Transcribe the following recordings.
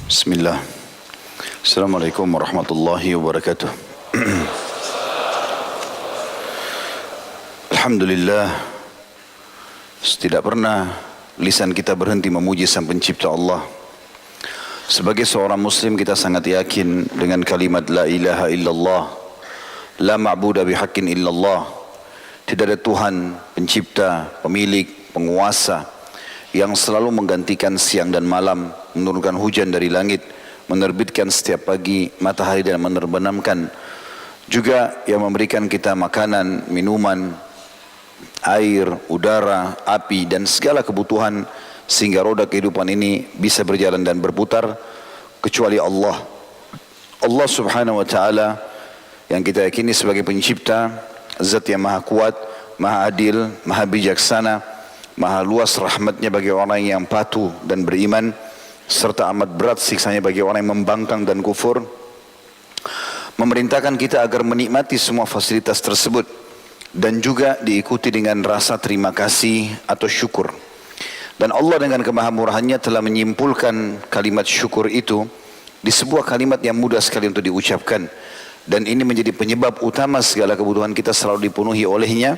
Bismillah. Assalamualaikum warahmatullahi wabarakatuh. Alhamdulillah, tidak pernah lisan kita berhenti memuji Sang Pencipta Allah. Sebagai seorang muslim kita sangat yakin dengan kalimat la ilaha illallah, la ma'budu bihaqqin illallah. Tidak ada Tuhan, pencipta, pemilik, penguasa yang selalu menggantikan siang dan malam, menurunkan hujan dari langit, menerbitkan setiap pagi matahari dan menerbenamkan, juga yang memberikan kita makanan, minuman, air, udara, api dan segala kebutuhan sehingga roda kehidupan ini bisa berjalan dan berputar, kecuali Allah. Allah subhanahu wa ta'ala yang kita yakini sebagai pencipta, zat yang maha kuat, maha adil, maha bijaksana, maha luas rahmatnya bagi orang yang patuh dan beriman, serta amat berat siksanya bagi orang yang membangkang dan kufur. Memerintahkan kita agar menikmati semua fasilitas tersebut dan juga diikuti dengan rasa terima kasih atau syukur. Dan Allah dengan kemahamurahannya telah menyimpulkan kalimat syukur itu di sebuah kalimat yang mudah sekali untuk diucapkan, dan ini menjadi penyebab utama segala kebutuhan kita selalu dipenuhi olehnya,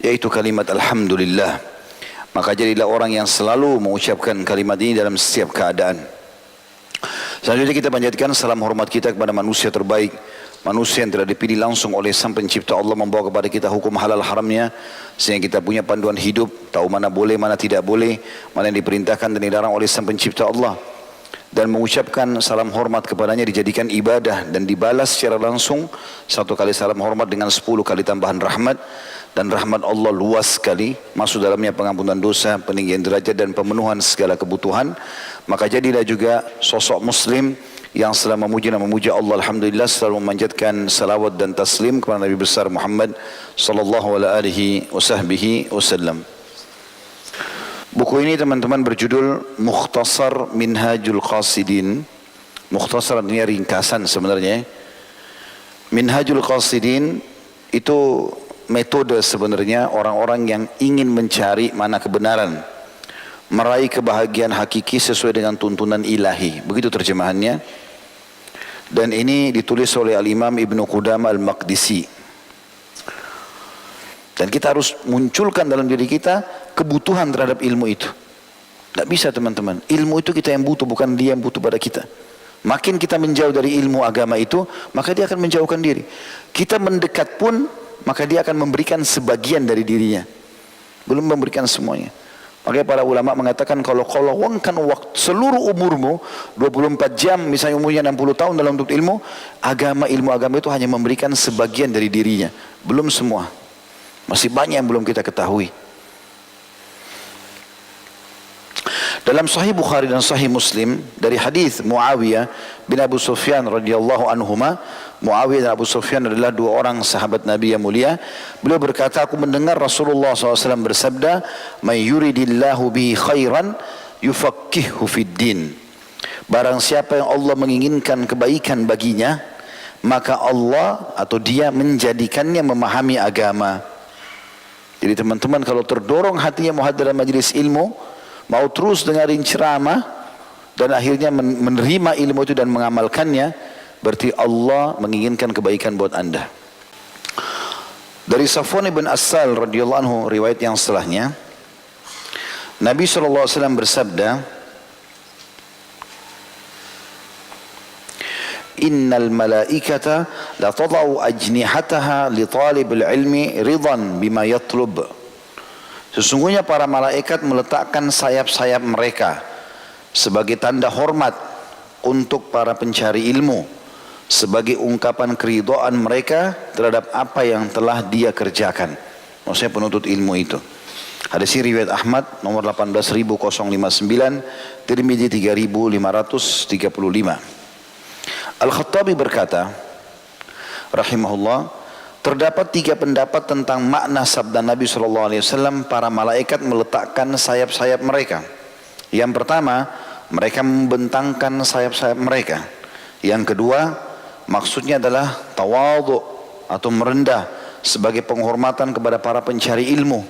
yaitu kalimat Alhamdulillah. Maka jadilah orang yang selalu mengucapkan kalimat ini dalam setiap keadaan. Selanjutnya kita panjatkan salam hormat kita kepada manusia terbaik, manusia yang telah dipilih langsung oleh Sang Pencipta Allah, membawa kepada kita hukum halal haramnya, sehingga kita punya panduan hidup, tahu mana boleh, mana tidak boleh, mana yang diperintahkan dan dilarang oleh Sang Pencipta Allah. Dan mengucapkan salam hormat kepadanya dijadikan ibadah dan dibalas secara langsung. 1 kali salam hormat dengan 10 kali tambahan rahmat. Dan rahmat Allah luas sekali, masuk dalamnya pengampunan dosa, peninggian derajat dan pemenuhan segala kebutuhan. Maka jadilah juga sosok muslim yang selalu memuji dan memuja Allah, alhamdulillah, selalu memanjatkan salawat dan taslim kepada Nabi besar Muhammad sallallahu alaihi wasallam. Buku ini teman-teman berjudul Mukhtasar Minhajul Qasidin. Mukhtasar artinya ringkasan sebenarnya. Minhajul Qasidin itu metode sebenarnya orang-orang yang ingin mencari mana kebenaran, meraih kebahagiaan hakiki sesuai dengan tuntunan ilahi. Begitu terjemahannya. Dan ini ditulis oleh Al-Imam Ibnu Qudamah Al-Maqdisi. Dan kita harus munculkan dalam diri kita kebutuhan terhadap ilmu itu. Tidak bisa teman-teman, ilmu itu kita yang butuh, bukan dia yang butuh pada kita. Makin kita menjauh dari ilmu agama itu, maka dia akan menjauhkan diri. Kita mendekat pun, maka dia akan memberikan sebagian dari dirinya, belum memberikan semuanya. Makanya para ulama mengatakan kalau lowongkan waktu seluruh umurmu 24 jam, misalnya umurnya 60 tahun dalam untuk ilmu agama itu hanya memberikan sebagian dari dirinya, belum semua. Masih banyak yang belum kita ketahui. Dalam Sahih Bukhari dan Sahih Muslim dari hadis Muawiyah bin Abu Sufyan radhiyallahu anhuma. Muawiyah dan Abu Sufyan adalah dua orang sahabat Nabi yang mulia. Beliau berkata, aku mendengar Rasulullah SAW bersabda, "Man yuridillahu bihi khairan yufaqqihhu fid din." Barang siapa yang Allah menginginkan kebaikan baginya, maka Allah atau dia menjadikannya memahami agama. Jadi teman-teman, kalau terdorong hatinya mau hadir dalam majelis ilmu, mau terus dengarin ceramah dan akhirnya menerima ilmu itu dan mengamalkannya, berarti Allah menginginkan kebaikan buat anda. Dari Safwan ibn Assal radhiyallahu anhu, riwayat yang setelahnya, Nabi SAW bersabda, "Innal malaikata la tadau ajnihataha li talibil ilmi ridan bima yatlub." Sesungguhnya para malaikat meletakkan sayap-sayap mereka sebagai tanda hormat untuk para pencari ilmu, sebagai ungkapan keridhaan mereka terhadap apa yang telah dia kerjakan. Maksudnya penuntut ilmu itu. Hadis riwayat Ahmad nomor 18059, Tirmidzi 3535. Al-Khattabi berkata, rahimahullah, terdapat 3 pendapat tentang makna sabda Nabi SAW, para malaikat meletakkan sayap-sayap mereka. Yang pertama, mereka membentangkan sayap-sayap mereka. Yang kedua, maksudnya adalah tawadhu atau merendah sebagai penghormatan kepada para pencari ilmu.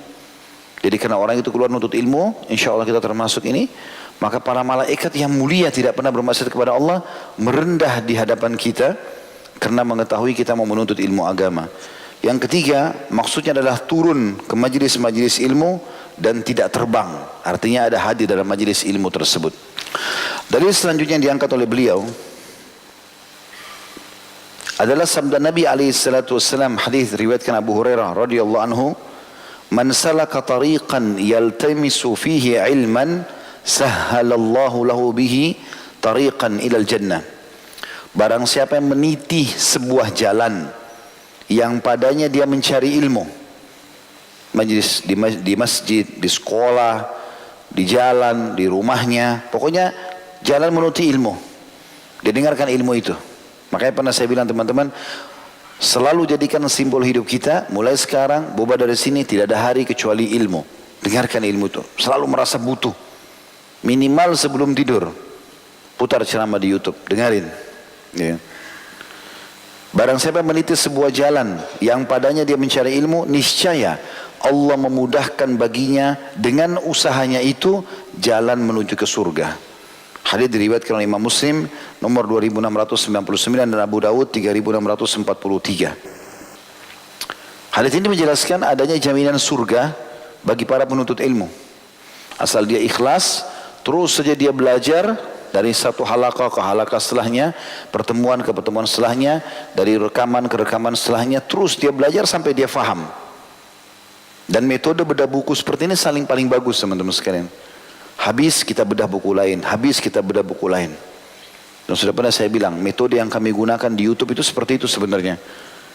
Jadi karena orang itu keluar menuntut ilmu, insya Allah kita termasuk ini, maka para malaikat yang mulia tidak pernah bermaksud kepada Allah merendah di hadapan kita karena mengetahui kita mau menuntut ilmu agama. Yang ketiga, maksudnya adalah turun ke majelis-majelis ilmu dan tidak terbang. Artinya ada hadir dalam majelis ilmu tersebut. Dalil selanjutnya yang diangkat oleh beliau adalah sabda Nabi SAW, hadis riwayatkan Abu Hurairah radhiyallahu anhu, "Man salaka tariqan yaltamisu fihi ilman, sahhalallahu lahu bihi tariqan ilal jannah." Barang siapa yang meniti sebuah jalan yang padanya dia mencari ilmu, majlis di masjid, di sekolah, di jalan, di rumahnya, pokoknya jalan menuntut ilmu, dia dengarkan ilmu itu. Makanya pernah saya bilang teman-teman, selalu jadikan simbol hidup kita, mulai sekarang, boba dari sini tidak ada hari kecuali ilmu. Dengarkan ilmu itu, selalu merasa butuh. Minimal sebelum tidur, putar ceramah di YouTube, dengarin. Ya. Barang siapa meniti sebuah jalan yang padanya dia mencari ilmu, niscaya Allah memudahkan baginya dengan usahanya itu jalan menuju ke surga. Hadis diriwayatkan oleh Imam Muslim nomor 2699 dan Abu Dawud 3643. Hadis ini menjelaskan adanya jaminan surga bagi para penuntut ilmu. Asal dia ikhlas, terus saja dia belajar dari satu halaqah ke halaqah setelahnya, pertemuan ke pertemuan setelahnya, dari rekaman ke rekaman setelahnya, terus dia belajar sampai dia faham. Dan metode bedah buku seperti ini paling bagus teman-teman sekalian. Habis kita bedah buku lain, habis kita bedah buku lain. Dan sudah pernah saya bilang, metode yang kami gunakan di YouTube itu seperti itu sebenarnya.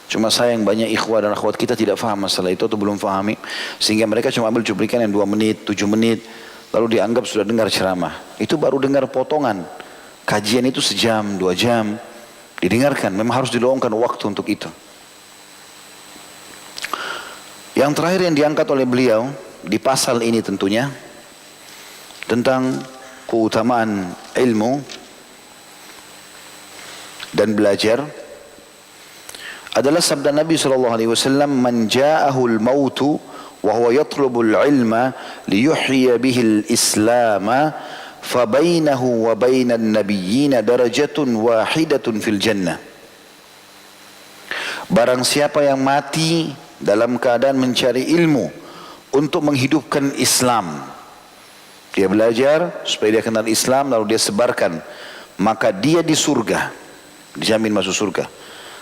Cuma sayang banyak ikhwah dan akhwat kita tidak faham masalah itu atau belum fahami, sehingga mereka cuma ambil cuplikan yang 2 menit, 7 menit, lalu dianggap sudah dengar ceramah. Itu baru dengar potongan. Kajian itu sejam, 2 jam, didengarkan. Memang harus diluangkan waktu untuk itu. Yang terakhir yang diangkat oleh beliau di pasal ini tentunya tentang keutamaan ilmu dan belajar adalah sabda Nabi SAW, "Man ja'ahul mautu wa huwa yatlubul ilma liyuhyiya bihil islama fa bainahu wa bainan nabiyyina darajatun wahidatun fil jannah." Barang siapa yang mati dalam keadaan mencari ilmu untuk menghidupkan Islam, dia belajar supaya dia kenal Islam lalu dia sebarkan, maka dia di surga, dijamin masuk surga.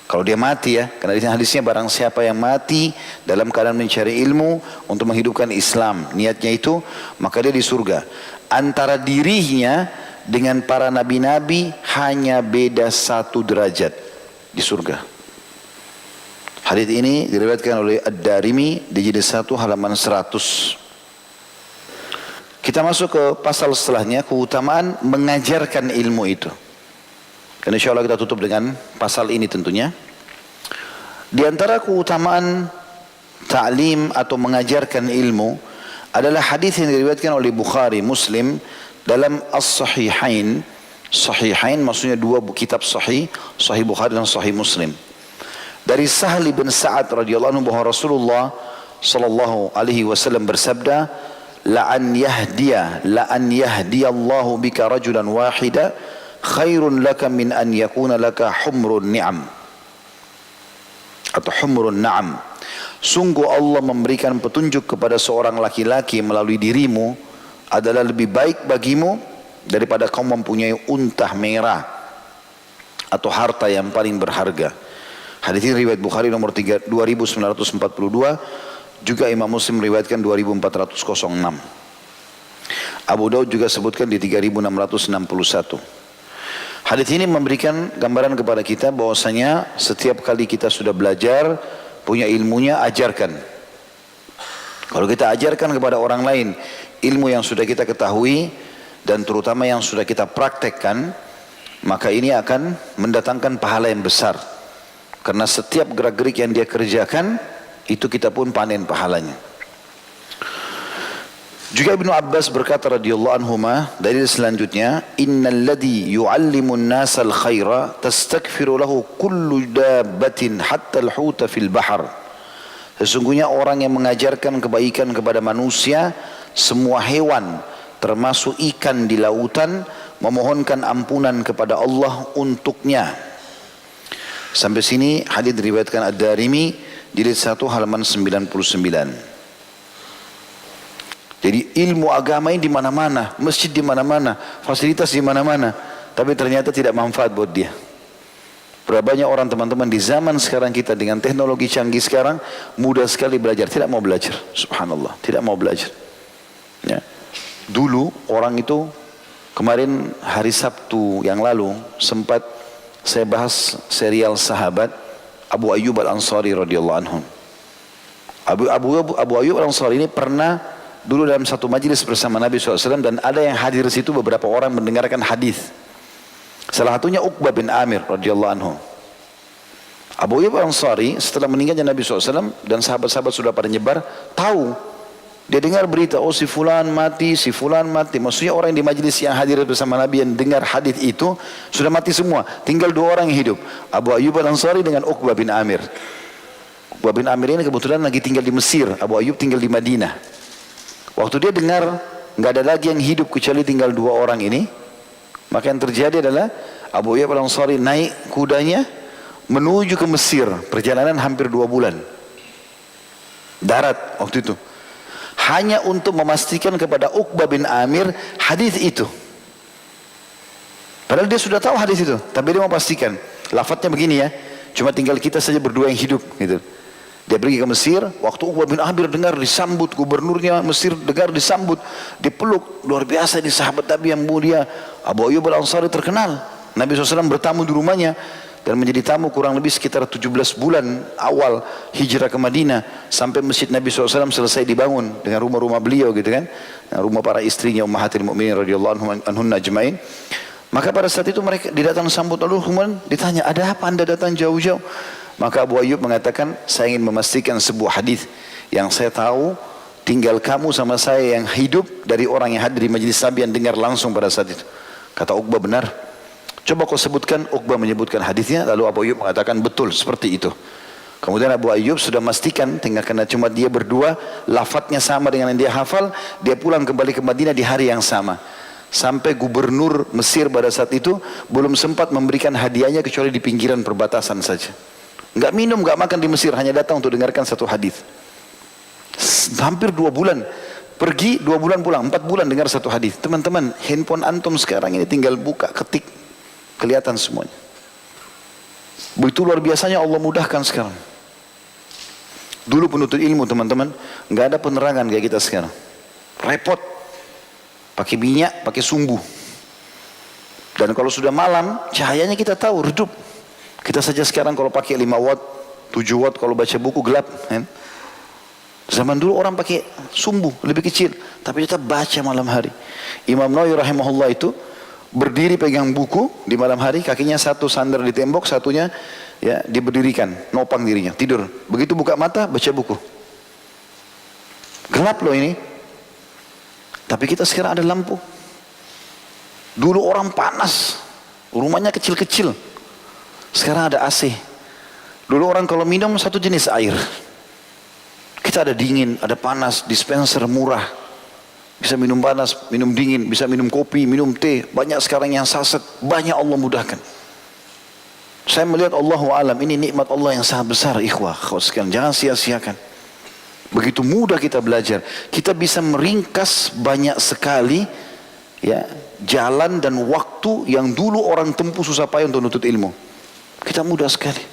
Kalau dia mati ya, karena di hadisnya barang siapa yang mati dalam keadaan mencari ilmu untuk menghidupkan Islam, niatnya itu, maka dia di surga. Antara dirinya dengan para nabi-nabi hanya beda 1 derajat di surga. Hadis ini diriwayatkan oleh Ad-Darimi di jilid 1 halaman 100. Kita masuk ke pasal setelahnya, keutamaan mengajarkan ilmu itu. Dan insya Allah kita tutup dengan pasal ini tentunya. Di antara keutamaan ta'lim atau mengajarkan ilmu adalah hadis yang diriwayatkan oleh Bukhari, Muslim dalam As-Sahihain. Sahihain maksudnya 2 kitab sahih, Sahih Bukhari dan Sahih Muslim. Dari Sahal bin Sa'ad radhiyallahu anhu bahwa Rasulullah sallallahu alaihi wasallam bersabda, la an yahdiyallahu bika rajulan wahida khairun laka min an yakuna laka humrun ni'am atau humrun na'am. Sungguh Allah memberikan petunjuk kepada seorang laki-laki melalui dirimu adalah lebih baik bagimu daripada kau mempunyai unta merah atau harta yang paling berharga. Hadis ini riwayat Bukhari nomor 2942, juga Imam Muslim riwayatkan 2406. Abu Daud juga sebutkan di 3661. Hadis ini memberikan gambaran kepada kita bahwasanya setiap kali kita sudah belajar, punya ilmunya, ajarkan. Kalau kita ajarkan kepada orang lain ilmu yang sudah kita ketahui dan terutama yang sudah kita praktekkan, maka ini akan mendatangkan pahala yang besar. Karena setiap gerak-gerik yang dia kerjakan, itu kita pun panen pahalanya. Juga Ibnu Abbas berkata radhiyallahu anhuma, dalil selanjutnya, innal ladzi yu'allimun nasal khaira tastakfiru lahu kullu dabbatin hatta al-huta fil bahr. Sesungguhnya orang yang mengajarkan kebaikan kepada manusia, semua hewan termasuk ikan di lautan memohonkan ampunan kepada Allah untuknya. Sampai sini hadis diriwayatkan Ad-Darimi jilid 1 halaman 99. Jadi ilmu agama ini di mana-mana, masjid di mana-mana, fasilitas di mana-mana, tapi ternyata tidak manfaat buat dia. Berapa banyak orang teman-teman di zaman sekarang kita dengan teknologi canggih sekarang mudah sekali belajar, tidak mau belajar. Subhanallah, tidak mau belajar. Ya. Dulu orang itu kemarin hari Sabtu yang lalu sempat saya bahas serial sahabat Abu Ayyub Al-Ansari radhiyallahu anhu. Abu Ayyub Al-Ansari ini pernah dulu dalam satu majelis bersama Nabi SAW dan ada yang hadir di situ beberapa orang mendengarkan hadis. Salah satunya Uqbah bin Amir radhiyallahu anhu. Abu Ayyub Al-Ansari setelah meninggalnya Nabi SAW dan sahabat-sahabat sudah pada nyebar, tahu. Dia dengar berita, oh si fulan mati, si fulan mati. Maksudnya orang yang di majelis yang hadir bersama Nabi yang dengar hadis itu sudah mati semua. Tinggal 2 orang yang hidup. Abu Ayyub Al-Ansari dengan Uqbah bin Amir. Uqbah bin Amir ini kebetulan lagi tinggal di Mesir. Abu Ayyub tinggal di Madinah. Waktu dia dengar nggak ada lagi yang hidup kecuali tinggal 2 orang ini, maka yang terjadi adalah Abu Ayyub Al-Ansari naik kudanya menuju ke Mesir. Perjalanan hampir 2 bulan. Darat waktu itu. Hanya untuk memastikan kepada Uqbah bin Amir hadis itu. Padahal dia sudah tahu hadis itu, tapi dia mau pastikan. Lafadznya begini ya, cuma tinggal kita saja berdua yang hidup gitu. Dia pergi ke Mesir, waktu Uqbah bin Amir dengar disambut, gubernurnya Mesir dengar disambut, dipeluk, luar biasa di sahabat Nabi yang mulia. Abu Ayyub Al-Ansari terkenal. Nabi SAW bertamu di rumahnya dan menjadi tamu kurang lebih sekitar 17 bulan awal hijrah ke Madinah sampai masjid Nabi SAW selesai dibangun dengan rumah-rumah beliau gitu kan, rumah para istrinya Ummahatil Mukminin radhiyallahu anhunna ajmain. Maka pada saat itu mereka didatang sambut, lalu kemudian ditanya, ada apa anda datang jauh-jauh? Maka Abu Ayyub mengatakan, saya ingin memastikan sebuah hadis yang saya tahu tinggal kamu sama saya yang hidup dari orang yang hadir di majlis Nabi yang dengar langsung pada saat itu. Kata Uqbah, benar. Coba kau sebutkan. Uqbah menyebutkan hadisnya, lalu Abu Ayyub mengatakan betul seperti itu. Kemudian Abu Ayyub sudah memastikan, tinggal karena cuma dia berdua, lafadznya sama dengan yang dia hafal, dia pulang kembali ke Madinah di hari yang sama. Sampai gubernur Mesir pada saat itu belum sempat memberikan hadiahnya kecuali di pinggiran perbatasan saja. Enggak minum, enggak makan di Mesir, hanya datang untuk dengarkan satu hadis. Hampir 2 bulan. Pergi 2 bulan pulang, 4 bulan dengar satu hadis. Teman-teman, handphone antum sekarang ini tinggal buka, ketik, kelihatan semuanya. Begitu luar biasanya Allah mudahkan sekarang. Dulu penuntut ilmu teman-teman, nggak ada penerangan kayak kita sekarang. Repot. Pakai minyak, pakai sumbu. Dan kalau sudah malam, cahayanya kita tahu, redup. Kita saja sekarang kalau pakai 5 watt, 7 watt, kalau baca buku gelap. Kan? Zaman dulu orang pakai sumbu, lebih kecil. Tapi tetap baca malam hari. Imam Nawawi rahimahullah itu berdiri pegang buku di malam hari, kakinya satu sandar di tembok, satunya ya diberdirikan, nopang dirinya, tidur. Begitu buka mata, baca buku. Gelap loh ini. Tapi kita sekarang ada lampu. Dulu orang panas, rumahnya kecil-kecil. Sekarang ada AC. Dulu orang kalau minum satu jenis air. Kita ada dingin, ada panas, dispenser murah. Bisa minum panas, minum dingin, bisa minum kopi, minum teh. Banyak sekarang yang saset, banyak Allah mudahkan. Saya melihat Allahu alam, ini nikmat Allah yang sangat besar, ikhwah. Jangan sia-siakan. Begitu mudah kita belajar. Kita bisa meringkas banyak sekali ya jalan dan waktu yang dulu orang tempuh susah payah untuk menuntut ilmu. Kita mudah sekali.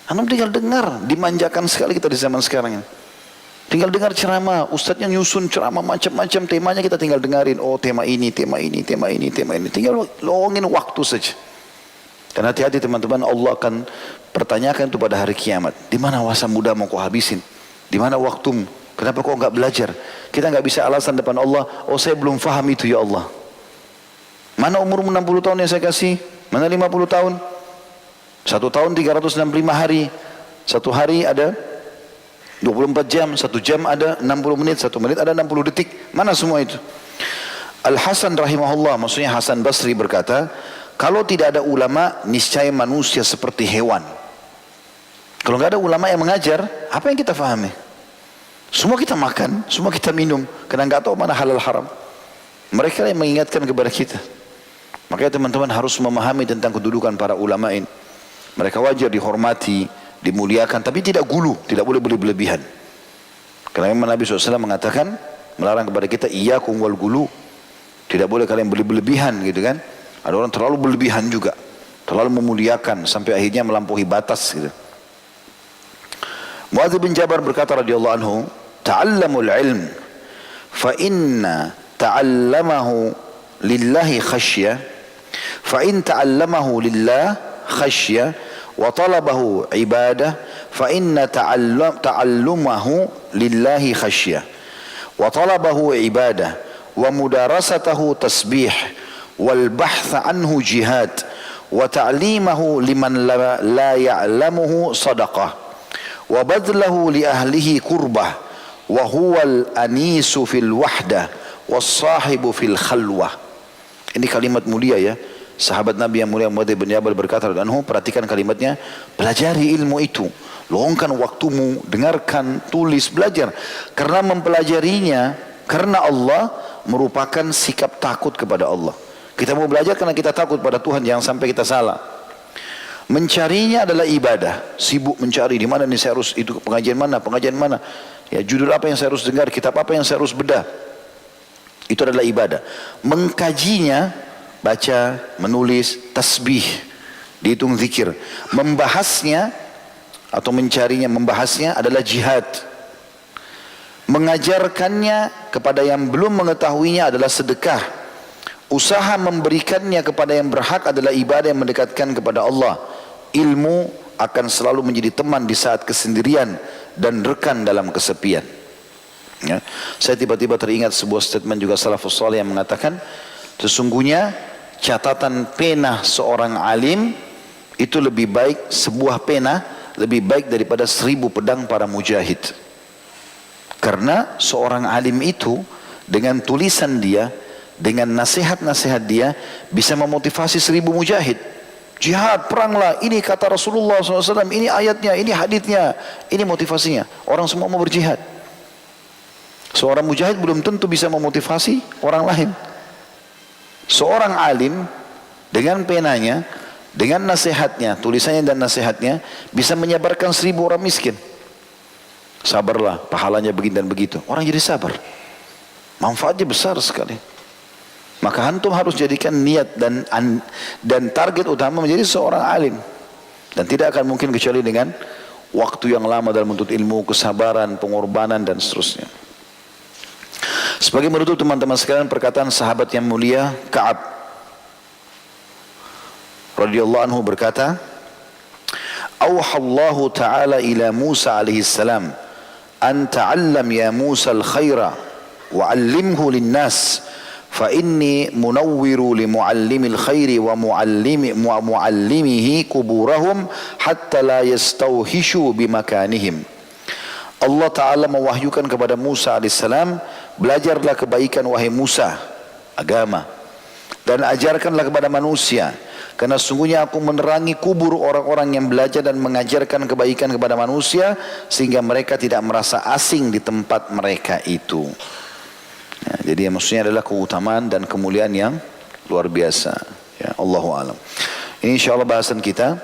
Anda tinggal dengar, dimanjakan sekali kita di zaman sekarang ini. Tinggal dengar ceramah, ustadznya nyusun ceramah macam-macam, temanya kita tinggal dengarin. Oh tema ini, tema ini, tema ini, tema ini. Tinggal luangin waktu saja. Dan hati-hati teman-teman, Allah akan pertanyakan itu pada hari kiamat. Di mana masa muda mau kau habisin? Di mana waktumu? Kenapa kau enggak belajar? Kita enggak bisa alasan depan Allah, oh saya belum faham itu ya Allah. Mana umurmu 60 tahun yang saya kasih? Mana 50 tahun? 1 tahun 365 hari. 1 hari ada 24 jam, 1 jam ada 60 menit, 1 menit ada 60 detik. Mana semua itu? Al-Hasan rahimahullah, maksudnya Hasan Basri berkata, kalau tidak ada ulama, niscaya manusia seperti hewan. Kalau nggak ada ulama yang mengajar, apa yang kita fahami? Semua kita makan, semua kita minum, karena nggak tahu mana halal haram. Mereka yang mengingatkan kepada kita. Makanya teman-teman harus memahami tentang kedudukan para ulama ini. Mereka wajar dihormati, dimuliakan, tapi tidak gulu, tidak boleh berlebihan. Karena memang Nabi SAW mengatakan, melarang kepada kita, iyyakum wal gulu. Tidak boleh kalian berlebihan gitu kan. Ada orang terlalu berlebihan juga, terlalu memuliakan sampai akhirnya melampaui batas gitu. Muadz bin Jabal berkata radhiyallahu anhu, ta'allamul ilm fa inna ta'allamahu lillahi khasyah fa in ta'allamahu lillah khasyah wa talabahu ibadah fa inna ta'allumahu lillahi khasyah wa talabahu ibadah wa mudarasatahu tasbih wal bahtha anhu jihad wa ta'limahu liman la ya'lamuhu sadaqah wa badlahu li ahlihi kurbah wa huwal anisu fil wahdah was sahibu fil khalwah. Ini kalimat mulia ya. Sahabat Nabi yang mulia Muadz bin Jabal berkata, perhatikan kalimatnya, pelajari ilmu itu, luangkan waktumu, dengarkan, tulis, belajar. Karena mempelajarinya, karena Allah merupakan sikap takut kepada Allah. Kita mau belajar karena kita takut pada Tuhan, jangan sampai kita salah. Mencarinya adalah ibadah, sibuk mencari di mana nih saya harus, itu pengajian mana, ya judul apa yang saya harus dengar, kitab apa yang saya harus bedah. Itu adalah ibadah. Mengkajinya, baca, menulis, tasbih, dihitung zikir. Membahasnya atau mencarinya, membahasnya adalah jihad. Mengajarkannya kepada yang belum mengetahuinya adalah sedekah. Usaha memberikannya kepada yang berhak adalah ibadah yang mendekatkan kepada Allah. Ilmu akan selalu menjadi teman di saat kesendirian dan rekan dalam kesepian. Ya. Saya tiba-tiba teringat sebuah statement juga salafus saleh yang mengatakan, sesungguhnya catatan pena seorang alim itu lebih baik, sebuah pena lebih baik daripada 1000 pedang para mujahid. Karena seorang alim itu dengan tulisan dia, dengan nasihat-nasihat dia bisa memotivasi 1000 mujahid. Jihad, peranglah, ini kata Rasulullah SAW, ini ayatnya, ini haditsnya, ini motivasinya. Orang semua mau berjihad. Seorang mujahid belum tentu bisa memotivasi orang lain. Seorang alim dengan penanya, dengan nasihatnya, tulisannya dan nasihatnya bisa menyabarkan 1000 orang miskin. Sabarlah, pahalanya begini dan begitu. Orang jadi sabar. Manfaatnya besar sekali. Maka antum harus jadikan niat dan target utama menjadi seorang alim. Dan tidak akan mungkin kecuali dengan waktu yang lama dalam menuntut ilmu, kesabaran, pengorbanan dan seterusnya. Sebagai menutup teman-teman sekalian, perkataan sahabat yang mulia Ka'ab radhiyallahu anhu berkata, "Auhallahu ta'ala ila Musa alaihi salam an ta'allam ya Musa al-khaira wa 'allimhu lin-nas fa inni munawwiru li muallimil khairi wa muallimihi kuburahum hatta la yastawhishu bimakanihim." Allah Ta'ala mewahyukan kepada Musa alaihissalam, belajarlah kebaikan wahai Musa, agama, dan ajarkanlah kepada manusia, karena sungguhnya aku menerangi kubur orang-orang yang belajar dan mengajarkan kebaikan kepada manusia, sehingga mereka tidak merasa asing di tempat mereka itu. Ya, jadi maksudnya adalah keutamaan dan kemuliaan yang luar biasa. Ya, Allahu a'lam. Ini insyaallah bahasan kita.